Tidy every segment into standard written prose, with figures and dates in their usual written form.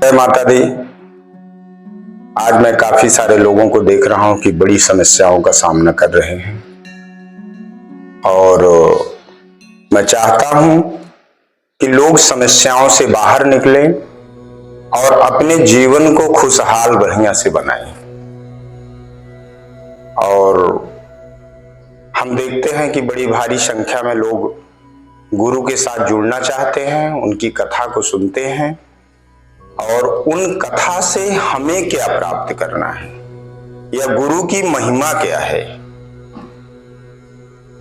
जय माता दी। आज मैं काफी सारे लोगों को देख रहा हूं कि बड़ी समस्याओं का सामना कर रहे हैं और मैं चाहता हूं कि लोग समस्याओं से बाहर निकलें और अपने जीवन को खुशहाल बढ़िया से बनाएं। और हम देखते हैं कि बड़ी भारी संख्या में लोग गुरु के साथ जुड़ना चाहते हैं, उनकी कथा को सुनते हैं और उन कथा से हमें क्या प्राप्त करना है या गुरु की महिमा क्या है।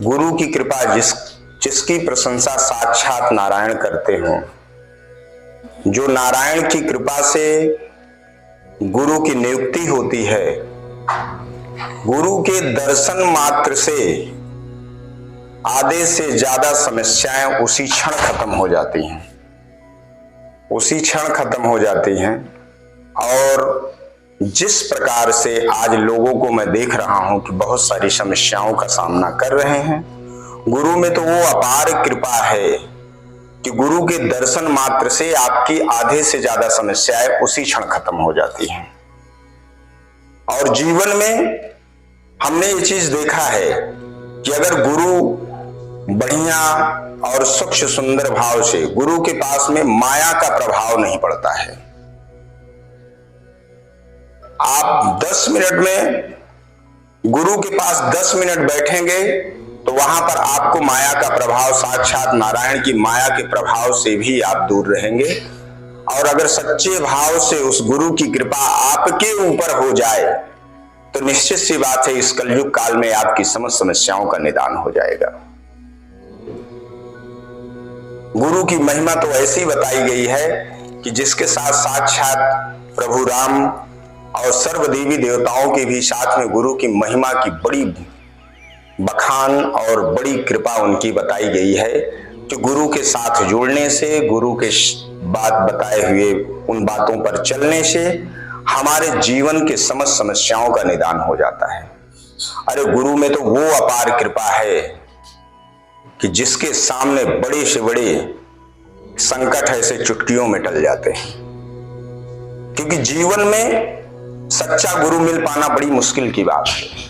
गुरु की कृपा जिसकी प्रशंसा साक्षात नारायण करते हो, जो नारायण की कृपा से गुरु की नियुक्ति होती है, गुरु के दर्शन मात्र से आधे से ज्यादा समस्याएं उसी क्षण खत्म हो जाती हैं, उसी क्षण खत्म हो जाती हैं। और जिस प्रकार से आज लोगों को मैं देख रहा हूं कि बहुत सारी समस्याओं का सामना कर रहे हैं, गुरु में तो वो अपार कृपा है कि गुरु के दर्शन मात्र से आपकी आधे से ज्यादा समस्याएं उसी क्षण खत्म हो जाती हैं। और जीवन में हमने ये चीज देखा है कि अगर गुरु बढ़िया और स्वच्छ सुंदर भाव से, गुरु के पास में माया का प्रभाव नहीं पड़ता है। आप 10 मिनट में गुरु के पास 10 मिनट बैठेंगे तो वहां पर आपको माया का प्रभाव, साक्षात नारायण की माया के प्रभाव से भी आप दूर रहेंगे। और अगर सच्चे भाव से उस गुरु की कृपा आपके ऊपर हो जाए तो निश्चित सी बात है, इस कलयुग काल में आपकी समस्त समस्याओं का निदान हो जाएगा। गुरु की महिमा तो ऐसी बताई गई है कि जिसके साथ साक्षात प्रभु राम और सर्व देवी देवताओं के भी साथ में गुरु की महिमा की बड़ी बखान और बड़ी कृपा उनकी बताई गई है कि गुरु के साथ जुड़ने से, गुरु के बात बताए हुए उन बातों पर चलने से हमारे जीवन के समस्त समस्याओं का निदान हो जाता है। अरे गुरु में तो वो अपार कृपा है कि जिसके सामने बड़े से बड़े संकट ऐसे चुटकियों में टल जाते हैं। क्योंकि जीवन में सच्चा गुरु मिल पाना बड़ी मुश्किल की बात है।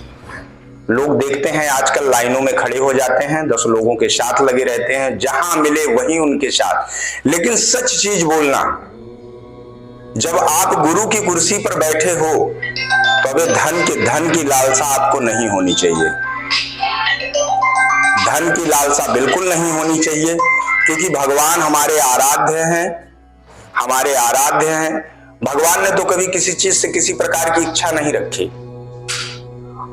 लोग देखते हैं आजकल लाइनों में खड़े हो जाते हैं, 10 लोगों के साथ लगे रहते हैं, जहां मिले वहीं उनके साथ। लेकिन सच चीज बोलना, जब आप गुरु की कुर्सी पर बैठे हो तो अबे धन की लालसा आपको नहीं होनी चाहिए। धन की लालसा बिल्कुल नहीं होनी चाहिए, क्योंकि भगवान हमारे आराध्य हैं, हमारे आराध्य हैं। भगवान ने तो कभी किसी चीज से किसी प्रकार की इच्छा नहीं रखी।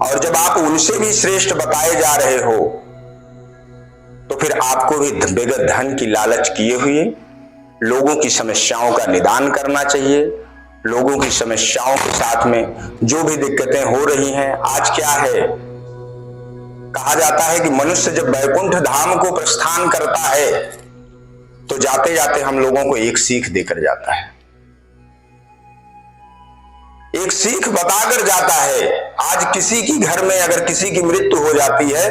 और जब आप उनसे भी श्रेष्ठ बताए जा रहे हो तो फिर आपको भी बेगत धन की लालच किए हुए लोगों की समस्याओं का निदान करना चाहिए। लोगों की समस्याओं के साथ में जो भी दिक्कतें हो रही हैं, आज क्या है, कहा जाता है कि मनुष्य जब वैकुंठ धाम को प्रस्थान करता है तो जाते जाते हम लोगों को एक सीख देकर जाता है, एक सीख बताकर जाता है। आज किसी की घर में अगर किसी की मृत्यु हो जाती है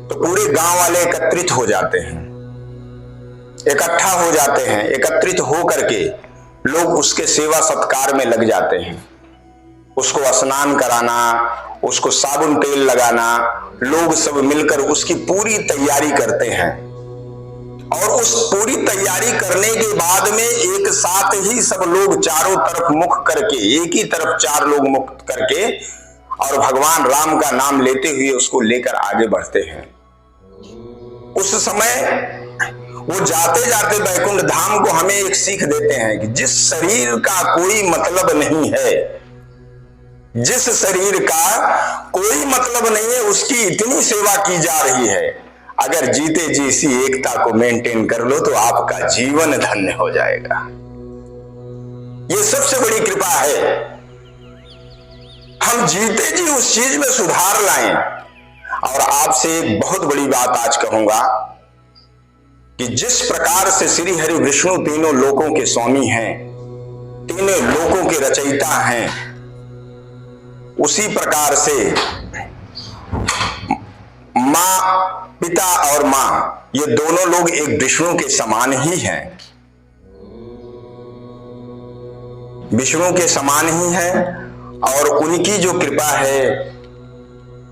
तो पूरे गांव वाले एकत्रित हो जाते हैं, इकट्ठा हो जाते हैं। एकत्रित हो करके लोग उसके सेवा सत्कार में लग जाते हैं। उसको स्नान कराना, उसको साबुन तेल लगाना, लोग सब मिलकर उसकी पूरी तैयारी करते हैं। और उस पूरी तैयारी करने के बाद में एक साथ ही सब लोग चारों तरफ मुख करके, एक ही तरफ 4 लोग मुख करके और भगवान राम का नाम लेते हुए उसको लेकर आगे बढ़ते हैं। उस समय वो जाते जाते वैकुंठ धाम को हमें एक सीख देते हैं कि जिस शरीर का कोई मतलब नहीं है, जिस शरीर का कोई मतलब नहीं है, उसकी इतनी सेवा की जा रही है। अगर जीते जी इसी एकता को मेंटेन कर लो तो आपका जीवन धन्य हो जाएगा। ये सबसे बड़ी कृपा है। हम जीते जी उस चीज में सुधार लाएं। और आपसे एक बहुत बड़ी बात आज कहूंगा कि जिस प्रकार से श्री हरि विष्णु तीनों लोकों के स्वामी हैं, तीनों लोकों के रचयिता हैं, उसी प्रकार से मां, पिता और मां, ये दोनों लोग एक विष्णु के समान ही हैं। विष्णु के समान ही हैं और उनकी जो कृपा है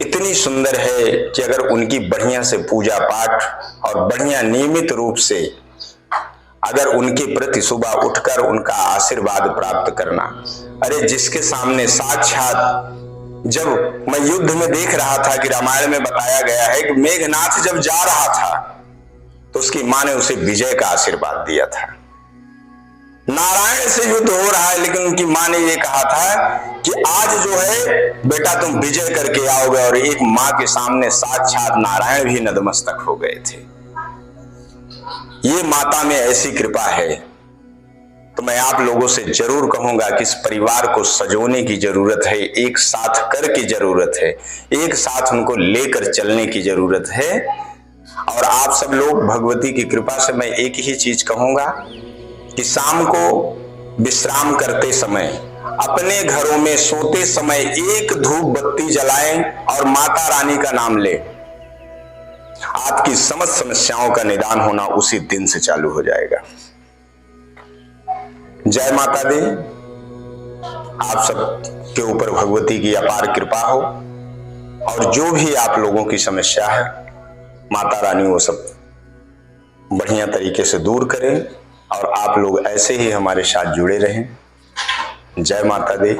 इतनी सुंदर है कि अगर उनकी बढ़िया से पूजा पाठ और बढ़िया नियमित रूप से अगर उनके प्रति सुबह उठकर उनका आशीर्वाद प्राप्त करना, अरे जिसके सामने साक्षात, जब मैं युद्ध में देख रहा था कि रामायण में बताया गया है कि मेघनाथ जब जा रहा था तो उसकी मां ने उसे विजय का आशीर्वाद दिया था। नारायण से युद्ध हो रहा है लेकिन उनकी मां ने यह कहा था कि आज जो है बेटा तुम विजय करके आओगे, और एक मां के सामने साक्षात नारायण भी नतमस्तक हो गए थे। ये माता में ऐसी कृपा है। तो मैं आप लोगों से जरूर कहूंगा कि इस परिवार को सजोने की जरूरत है, एक साथ कर की जरूरत है, एक साथ उनको लेकर चलने की जरूरत है। और आप सब लोग भगवती की कृपा से मैं एक ही चीज कहूंगा कि शाम को विश्राम करते समय अपने घरों में सोते समय एक धूप बत्ती जलाएं और माता रानी का नाम लें। आपकी समस्त समस्याओं का निदान होना उसी दिन से चालू हो जाएगा। जय माता दी। आप सब के ऊपर भगवती की अपार कृपा हो, और जो भी आप लोगों की समस्या है माता रानी वो सब बढ़िया तरीके से दूर करें, और आप लोग ऐसे ही हमारे साथ जुड़े रहें। जय माता दी।